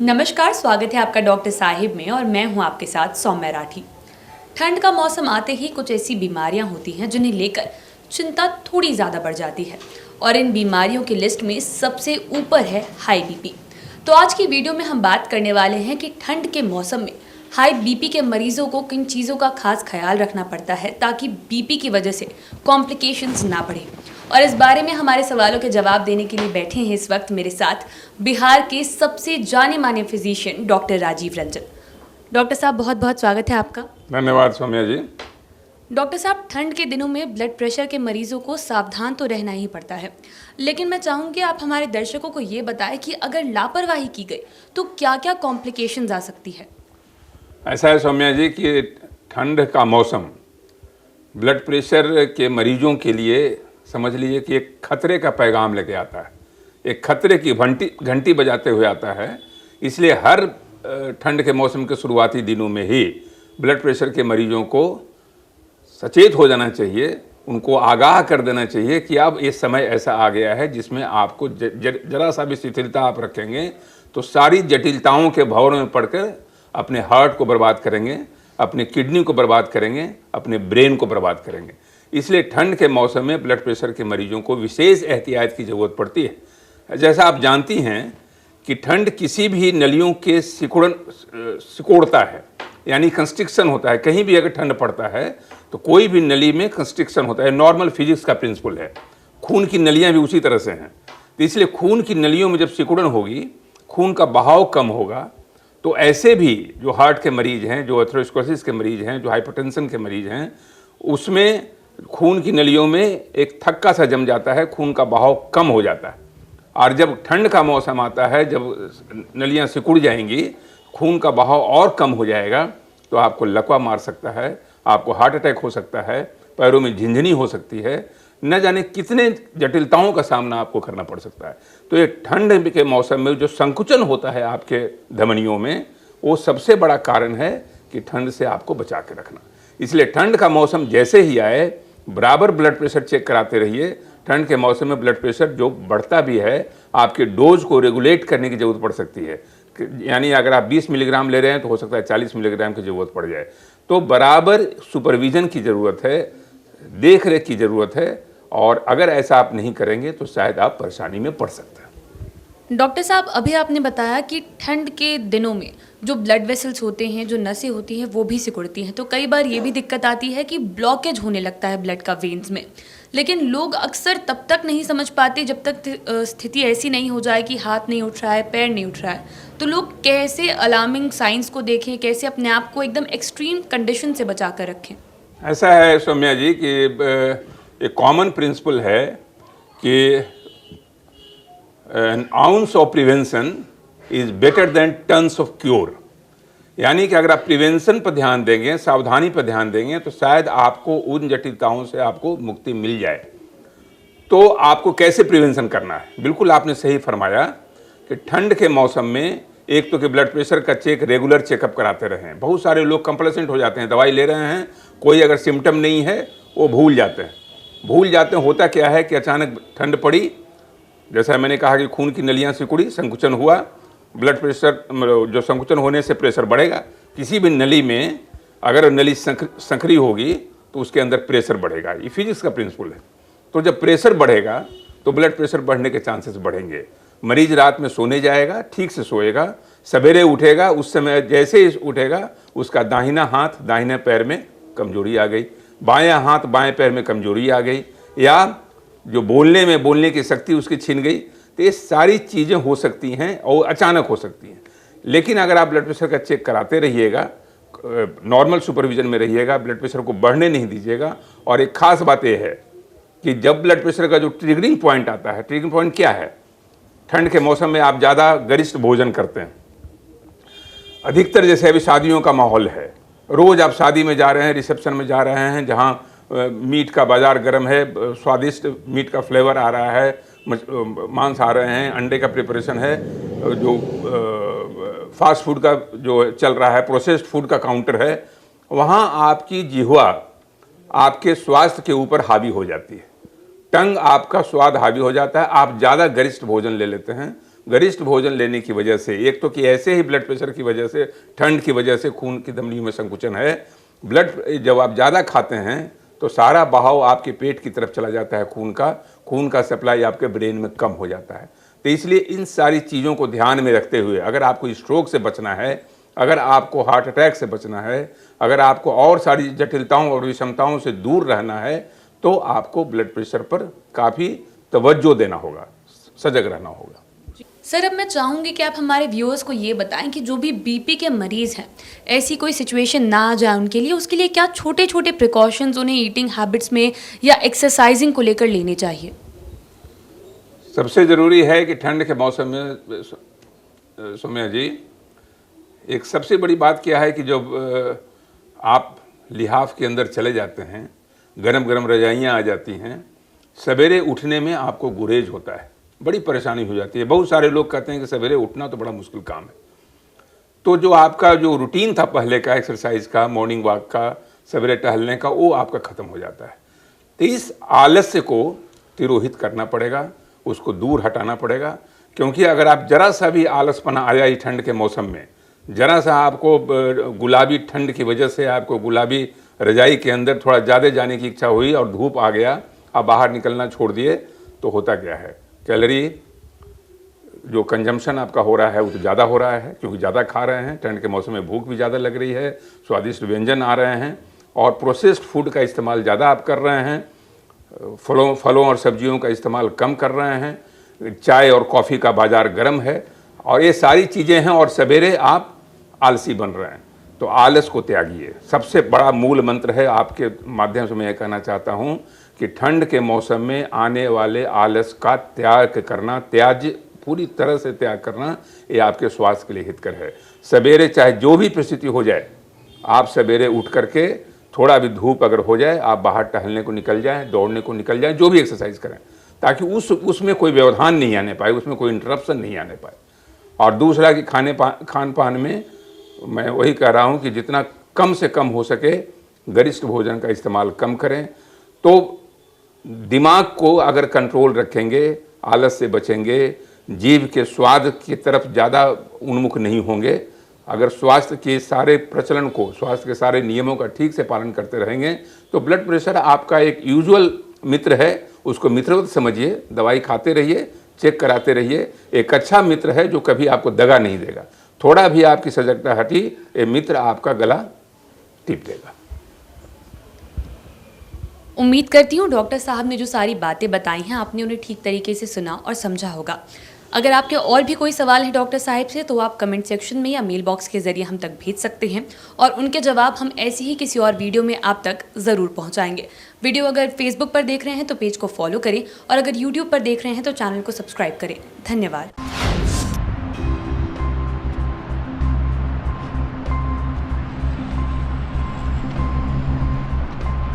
नमस्कार, स्वागत है आपका डॉक्टर साहिब में और मैं हूं आपके साथ सौम्या राठी। ठंड का मौसम आते ही कुछ ऐसी बीमारियां होती हैं जिन्हें लेकर चिंता थोड़ी ज़्यादा बढ़ जाती है और इन बीमारियों की लिस्ट में सबसे ऊपर है हाई बीपी। तो आज की वीडियो में हम बात करने वाले हैं कि ठंड के मौसम में हाई बीपी के मरीजों को किन चीज़ों का खास ख्याल रखना पड़ता है ताकि बीपी की वजह से कॉम्प्लिकेशंस ना बढ़े। और इस बारे में हमारे सवालों के जवाब देने के लिए बैठे हैं इस वक्त मेरे साथ बिहार के सबसे जाने माने physician doctor Rajiv Ranjan. Doctor साहब, बहुत बहुत स्वागत है आपका। धन्यवाद सौम्या जी। डॉक्टर साहब, ठंड के दिनों में ब्लड प्रेशर के मरीजों को सावधान तो रहना ही पड़ता है, लेकिन मैं चाहूँगी आप हमारे दर्शकों को ये बताएं कि अगर लापरवाही की गई तो क्या क्या कॉम्प्लिकेशंस आ सकती है। ऐसा है सौम्या जी कि ठंड का मौसम ब्लड प्रेशर के मरीजों के लिए समझ लीजिए कि एक खतरे का पैगाम लेके आता है, एक खतरे की घंटी बजाते हुए आता है। इसलिए हर ठंड के मौसम के शुरुआती दिनों में ही ब्लड प्रेशर के मरीजों को सचेत हो जाना चाहिए, उनको आगाह कर देना चाहिए कि अब इस समय ऐसा आ गया है जिसमें आपको जरा सा भी शिथिलता आप रखेंगे तो सारी जटिलताओं के भंवर में पड़कर अपने हार्ट को बर्बाद करेंगे, अपनी किडनी को बर्बाद करेंगे, अपने ब्रेन को बर्बाद करेंगे। इसलिए ठंड के मौसम में ब्लड प्रेशर के मरीजों को विशेष एहतियात की ज़रूरत पड़ती है। जैसा आप जानती हैं कि ठंड किसी भी नलियों के सिकोड़ता है, यानी कंस्ट्रिक्शन होता है। कहीं भी अगर ठंड पड़ता है तो कोई भी नली में कंस्ट्रिक्शन होता है। नॉर्मल फिजिक्स का प्रिंसिपल है। खून की नलियाँ भी उसी तरह से हैं। तो इसलिए खून की नलियों में जब सिकुड़न होगी, खून का बहाव कम होगा, तो ऐसे भी जो हार्ट के मरीज हैं, जो एथेरोस्क्लेरोसिस के मरीज हैं, जो हाइपरटेंशन के मरीज हैं, उसमें खून की नलियों में एक थक्का सा जम जाता है, खून का बहाव कम हो जाता है। और जब ठंड का मौसम आता है, जब नलियां सिकुड़ जाएंगी, खून का बहाव और कम हो जाएगा, तो आपको लकवा मार सकता है, आपको हार्ट अटैक हो सकता है, पैरों में झिंझनी हो सकती है, न जाने कितने जटिलताओं का सामना आपको करना पड़ सकता है। तो ये ठंड के मौसम में जो संकुचन होता है आपके धमनियों में, वो सबसे बड़ा कारण है कि ठंड से आपको बचा के रखना। इसलिए ठंड का मौसम जैसे ही आए, बराबर ब्लड प्रेशर चेक कराते रहिए। ठंड के मौसम में ब्लड प्रेशर जो बढ़ता भी है, आपके डोज को रेगुलेट करने की ज़रूरत पड़ सकती है। यानी अगर आप 20 मिलीग्राम ले रहे हैं तो हो सकता है 40 मिलीग्राम की ज़रूरत पड़ जाए। तो बराबर सुपरविज़न की ज़रूरत है, देख रेख की ज़रूरत है, और अगर ऐसा आप नहीं करेंगे तो शायद आप परेशानी में पड़ सकते हैं। डॉक्टर साहब, अभी आपने बताया कि ठंड के दिनों में जो ब्लड वेसल्स होते हैं, जो नसें होती हैं, वो भी सिकुड़ती हैं। तो कई बार ये भी दिक्कत आती है कि ब्लॉकेज होने लगता है ब्लड का वेन्स में। लेकिन लोग अक्सर तब तक नहीं समझ पाते जब तक स्थिति ऐसी नहीं हो जाए कि हाथ नहीं उठ रहा है, पैर नहीं उठ रहा है। तो लोग कैसे अलार्मिंग साइंस को देखें, कैसे अपने आप को एकदम एक्सट्रीम कंडीशन से बचा कर रखें। ऐसा है सौम्या जी कि एक कॉमन प्रिंसिपल है कि an ounce of prevention is better than tons of cure। यानी कि अगर आप प्रिवेंशन पर ध्यान देंगे, सावधानी पर ध्यान देंगे, तो शायद आपको उन जटिलताओं से आपको मुक्ति मिल जाए। तो आपको कैसे प्रिवेंशन करना है, बिल्कुल आपने सही फरमाया कि ठंड के मौसम में एक तो कि ब्लड प्रेशर का रेगुलर चेकअप कराते रहें। बहुत सारे लोग कंप्लेसेंट हो जाते हैं, दवाई ले रहे हैं, कोई अगर सिम्टम नहीं है वो भूल जाते हैं। होता क्या है कि अचानक ठंड पड़ी, जैसा मैंने कहा कि खून की नलियां सिकुड़ी, संकुचन हुआ, ब्लड प्रेशर जो संकुचन होने से प्रेशर बढ़ेगा। किसी भी नली में अगर नली संकरी होगी तो उसके अंदर प्रेशर बढ़ेगा, ये फिजिक्स का प्रिंसिपल है। तो जब प्रेशर बढ़ेगा तो ब्लड प्रेशर बढ़ने के चांसेस बढ़ेंगे। मरीज रात में सोने जाएगा, ठीक से सोएगा, सवेरे उठेगा, उस समय जैसे ही उठेगा उसका दाहिना हाथ दाहिने पैर में कमजोरी आ गई, बायां हाथ बाएं पैर में कमजोरी आ गई, या जो बोलने की शक्ति उसकी छिन गई। तो ये सारी चीज़ें हो सकती हैं और अचानक हो सकती हैं। लेकिन अगर आप ब्लड प्रेशर का चेक कराते रहिएगा, नॉर्मल सुपरविजन में रहिएगा, ब्लड प्रेशर को बढ़ने नहीं दीजिएगा। और एक खास बात यह है कि जब ब्लड प्रेशर का जो ट्रिगरिंग पॉइंट आता है, ट्रिगरिंग पॉइंट क्या है, ठंड के मौसम में आप ज़्यादा गरिष्ठ भोजन करते हैं। अधिकतर जैसे अभी शादियों का माहौल है, रोज़ आप शादी में जा रहे हैं, रिसेप्शन में जा रहे हैं, जहाँ मीट का बाज़ार गर्म है, स्वादिष्ट मीट का फ्लेवर आ रहा है, मांस आ रहे हैं, अंडे का प्रिपरेशन है, जो फास्ट फूड का जो चल रहा है, प्रोसेस्ड फूड का काउंटर है, वहाँ आपकी जिह्वा आपके स्वास्थ्य के ऊपर हावी हो जाती है। टंग आपका स्वाद हावी हो जाता है, आप ज़्यादा गरिष्ठ भोजन ले लेते हैं, गरिष्ठ भोजन लेने की वजह से, एक तो कि ऐसे ही ब्लड प्रेशर की वजह से, ठंड की वजह से खून की धमनियों में संकुचन है। जब आप ज़्यादा खाते हैं तो सारा बहाव आपके पेट की तरफ चला जाता है, खून का सप्लाई आपके ब्रेन में कम हो जाता है। तो इसलिए इन सारी चीज़ों को ध्यान में रखते हुए अगर आपको स्ट्रोक से बचना है, अगर आपको हार्ट अटैक से बचना है, अगर आपको और सारी जटिलताओं और विषमताओं से दूर रहना है, तो आपको ब्लड प्रेशर पर काफ़ी तवज्जो देना होगा, सजग रहना होगा। सर, अब मैं चाहूँगी कि आप हमारे व्यूअर्स को ये बताएं कि जो भी बीपी के मरीज़ हैं, ऐसी कोई सिचुएशन ना आ जाए उनके लिए, उसके लिए क्या छोटे छोटे प्रिकॉशंस उन्हें ईटिंग हैबिट्स में या एक्सरसाइजिंग को लेकर लेने चाहिए? सबसे ज़रूरी है कि ठंड के मौसम में सौम्या जी, एक सबसे बड़ी बात क्या है कि जब आप लिहाफ के अंदर चले जाते हैं, गरम गरम रजाइयाँ आ जाती हैं, सवेरे उठने में आपको गुरेज होता है, बड़ी परेशानी हो जाती है। बहुत सारे लोग कहते हैं कि सवेरे उठना तो बड़ा मुश्किल काम है। तो जो आपका जो रूटीन था पहले का एक्सरसाइज का, मॉर्निंग वॉक का, सवेरे टहलने का, वो आपका ख़त्म हो जाता है। तो इस आलस्य को तिरोहित करना पड़ेगा, उसको दूर हटाना पड़ेगा। क्योंकि अगर आप जरा सा भी आलसपना आया ही ठंड के मौसम में, जरा सा आपको गुलाबी ठंड की वजह से आपको गुलाबी रजाई के अंदर थोड़ा ज़्यादा जाने की इच्छा हुई और धूप आ गया, आप बाहर निकलना छोड़ दिए, तो होता क्या है, कैलोरी जो कंजम्पशन आपका हो रहा है वो तो ज़्यादा हो रहा है, क्योंकि ज़्यादा खा रहे हैं। ठंड के मौसम में भूख भी ज़्यादा लग रही है, स्वादिष्ट व्यंजन आ रहे हैं और प्रोसेस्ड फूड का इस्तेमाल ज़्यादा आप कर रहे हैं, फलों और सब्जियों का इस्तेमाल कम कर रहे हैं, चाय और कॉफ़ी का बाज़ार गर्म है, और ये सारी चीज़ें हैं, और सवेरे आप आलसी बन रहे हैं। तो आलस को त्यागिए, सबसे बड़ा मूल मंत्र है। आपके माध्यम से मैं ये कहना चाहता हूँ कि ठंड के मौसम में आने वाले आलस का त्याग करना, पूरी तरह से त्याग करना, ये आपके स्वास्थ्य के लिए हितकर है। सवेरे चाहे जो भी परिस्थिति हो जाए, आप सवेरे उठ करके थोड़ा भी धूप अगर हो जाए, आप बाहर टहलने को निकल जाएं, दौड़ने को निकल जाएं, जो भी एक्सरसाइज करें, ताकि उसमें कोई व्यवधान नहीं आने पाए, उसमें कोई इंटरप्शन नहीं आने पाए। और दूसरा कि खान पान में मैं वही कह रहा हूँ कि जितना कम से कम हो सके गरिष्ठ भोजन का इस्तेमाल कम करें। तो दिमाग को अगर कंट्रोल रखेंगे, आलस से बचेंगे, जीभ के स्वाद की तरफ ज़्यादा उन्मुख नहीं होंगे, अगर स्वास्थ्य के सारे प्रचलन को, स्वास्थ्य के सारे नियमों का ठीक से पालन करते रहेंगे, तो ब्लड प्रेशर आपका एक यूजुअल मित्र है, उसको मित्रवत समझिए, दवाई खाते रहिए, चेक कराते रहिए। एक अच्छा मित्र है जो कभी आपको दगा नहीं देगा। थोड़ा भी आपकी सजगता हटी, ये मित्र आपका गला टीप देगा। उम्मीद करती हूँ डॉक्टर साहब ने जो सारी बातें बताई हैं, आपने उन्हें ठीक तरीके से सुना और समझा होगा। अगर आपके और भी कोई सवाल है डॉक्टर साहब से, तो आप कमेंट सेक्शन में या मेल बॉक्स के जरिए हम तक भेज सकते हैं, और उनके जवाब हम ऐसी ही किसी और वीडियो में आप तक ज़रूर पहुंचाएंगे। वीडियो अगर फेसबुक पर देख रहे हैं तो पेज को फॉलो करें, और अगर यूट्यूब पर देख रहे हैं तो चैनल को सब्सक्राइब करें। धन्यवाद।